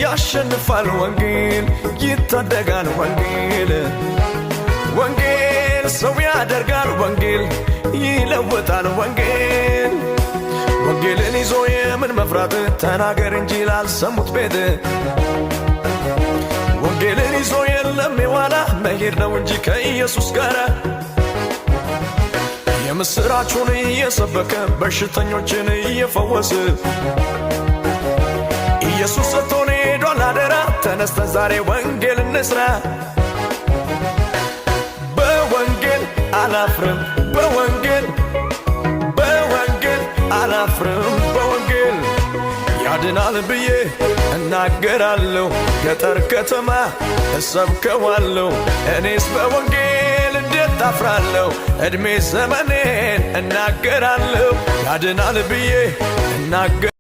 ያሸንፋል ወንጌል ይታደጋል ወንጌል ወንጌል ሰው ያደርጋል ወንጌል ይለውጣል ወንጌል ወንጌልን ይዞ የምን መፍራት ተናገር እንጂ ላልሰሙት ቤት ወንጌልን ይዞ የለም የዋላ መሄድ ነው እንጂ ከኢየሱስ ጋር የምስራቹን እየሰበከ በሽተኞችን እየፈወሰ ኢየሱስ ሰጥቶን ሄዷል አደራ ተነስተን ዛሬ ወንጌል እንስራ በወንጌል አላፍርም በወንጌል አላፍርም በወንጌል ያድናል ብዬ እናገራለሁ ገጠር ከተማ እሰብከዋለሁ እኔስ በወንጌል እንዴት አፍራለሁ ዕድሜ ዘመኔን እናገራለሁ ያድናል ብዬ እናገራለሁ